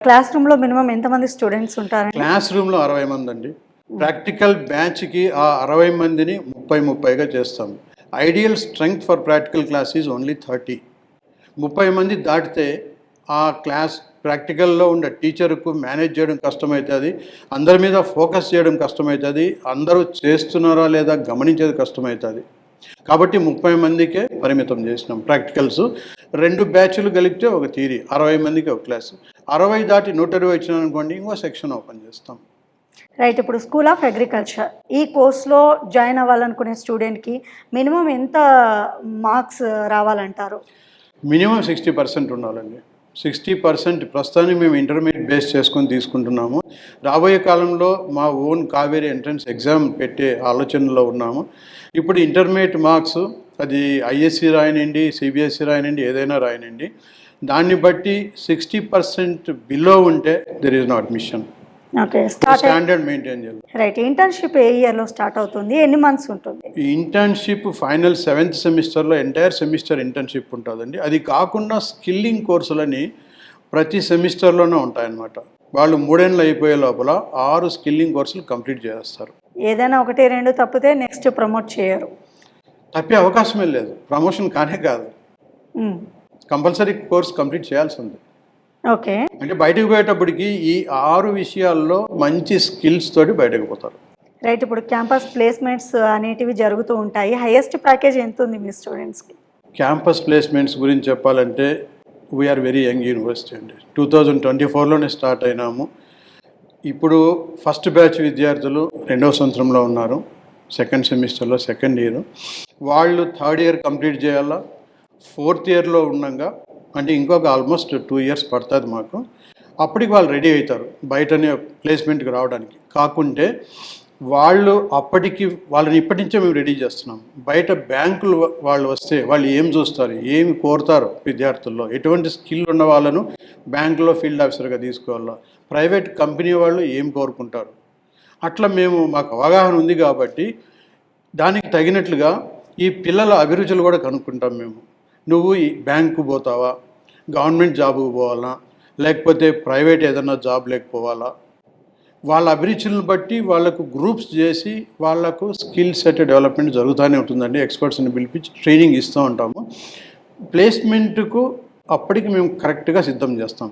Class రూమ్‌లో minimum ఎంతమంది students ఉంటారండి? క్లాస్ రూమ్‌లో 60 మందండి. ప్రాక్టికల్ బ్యాచ్‌కి ఆ 60 మందిని 30గా చేస్తాం. Ideal strength for practical class is only 30. 30 మంది దాటితే ఆ క్లాస్ ప్రాక్టికల్‌లో ఉండే టీచర్‌కు మేనేజ్ చేయడం కష్టమవుతుంది. అందరి మీద ఫోకస్ చేయడం కష్టమవుతుంది. అందరూ చేస్తున్నారా లేదా గమనించేది కష్టమవుతుంది. కాబట్టి 30 మందికే పరిమితం చేసినాం ప్రాక్టికల్స్. 2 బ్యాచ్లు కలిపితే ఒక థియరీ, 60 మందికి ఒక క్లాసు. 60 దాటి 120 వచ్చినారనుకోండి, ఇంకో సెక్షన్ ఓపెన్ చేస్తాం. రైట్. ఇప్పుడు స్కూల్ ఆఫ్ అగ్రికల్చర్ ఈ కోర్స్‌లో జాయిన్ అవ్వాలనుకునే స్టూడెంట్‌కి మినిమమ్ ఎంత మార్క్స్ రావాలంటారు? మినిమం 60% ఉండాలండి. 60% ప్రస్తుతానికి మేము ఇంటర్మీడియట్ బేస్ చేసుకొని తీసుకుంటున్నాము. రాబోయే కాలంలో మా ఓన్ కావేరీ ఎంట్రన్స్ ఎగ్జామ్ పెట్టే ఆలోచనలో ఉన్నాము. ఇప్పుడు ఇంటర్మీడియట్ మార్క్స్ అది ఐఎస్సి రాయనండి, సిబిఎస్సి రాయనండి, ఏదైనా రాయనండి. దాన్ని బట్టి 60% బిలో ఉంటే there is no admission. Okay. Standard maintain చేయాలి. రైట్. ఇంటర్న్‌షిప్ ఏ ఇయర్‌లో స్టార్ట్ అవుతుంది? ఎన్ని మంత్స్ ఉంటుంది? ఈ ఇంటర్న్‌షిప్ ఫైనల్ 7th సెమిస్టర్లో ఎంటైర్ సెమిస్టర్ ఇంటర్న్‌షిప్ ఉంటుందండి. అది కాకుండా స్కిల్లింగ్ కోర్సులని ప్రతి సెమిస్టర్లోనే ఉంటాయన్నమాట. వాళ్ళు 3 ఏళ్ళు అయిపోయే లోపల 6 స్కిల్లింగ్ కోర్సులు కంప్లీట్ చేస్తారు. ఏదైనా 1, 2 తప్పితే నెక్స్ట్ ప్రమోట్ చేయరు. తప్పే అవకాశమే లేదు. ప్రమోషన్ కానే కాదు. కంపల్సరీ కోర్స్ కంప్లీట్ చేయాల్సింది. ఓకే. అంటే బయటకు పోయేటప్పటికి ఈ 6 విషయాల్లో మంచి స్కిల్స్ తోటి బయటకు పోతారు. రైట్. ఇప్పుడు క్యాంపస్ ప్లేస్మెంట్స్ అనేటివి జరుగుతూ ఉంటాయి. హైయెస్ట్ ప్యాకేజ్ ఎంత ఉంది మీ స్టూడెంట్స్‌కి? క్యాంపస్ ప్లేస్మెంట్స్ గురించి చెప్పాలంటే వీఆర్ వెరీ యంగ్ యూనివర్సిటీ అండి. 2024లోనే స్టార్ట్ అయినాము. ఇప్పుడు ఫస్ట్ బ్యాచ్ విద్యార్థులు 2వ సంవత్సరంలో ఉన్నారు. సెకండ్ సెమిస్టర్లో సెకండ్ ఇయర్. వాళ్ళు థర్డ్ ఇయర్ కంప్లీట్ చేయాలా. ఫోర్త్ ఇయర్లో ఉండగా అంటే ఇంకొక ఆల్మోస్ట్ 2 ఇయర్స్ పడుతుంది మాకు. అప్పటికి వాళ్ళు రెడీ అవుతారు బయటనే ప్లేస్మెంట్కి రావడానికి. కాకుంటే వాళ్ళు అప్పటికి వాళ్ళని ఇప్పటి నుంచే మేము రెడీ చేస్తున్నాం. బయట బ్యాంకులు వాళ్ళు వస్తే వాళ్ళు ఏం చూస్తారు, ఏమి కోరుతారు విద్యార్థుల్లో, ఎటువంటి స్కిల్ ఉన్న వాళ్ళను బ్యాంకులో ఫీల్డ్ ఆఫీసర్గా తీసుకోవాలా, ప్రైవేట్ కంపెనీ వాళ్ళు ఏం కోరుకుంటారు, అట్లా మాకు అవగాహన ఉంది. కాబట్టి దానికి తగినట్లుగా ఈ పిల్లల అభిరుచులు కూడా కనుక్కుంటాం మేము. నువ్వు ఈ బ్యాంకు పోతావా, గవర్నమెంట్ జాబుకు పోవాలా, లేకపోతే ప్రైవేట్ ఏదన్నా జాబ్ లేకపోవాలా, వాళ్ళ అభిరుచులను బట్టి వాళ్ళకు గ్రూప్స్ చేసి వాళ్ళకు స్కిల్ సెట్ డెవలప్మెంట్ జరుగుతూనే ఉంటుందండి. ఎక్స్పర్ట్స్ని పిలిపించి ట్రైనింగ్ ఇస్తూ ఉంటాము. ప్లేస్మెంట్కు అప్పటికి మేము కరెక్ట్గా సిద్ధం చేస్తాం.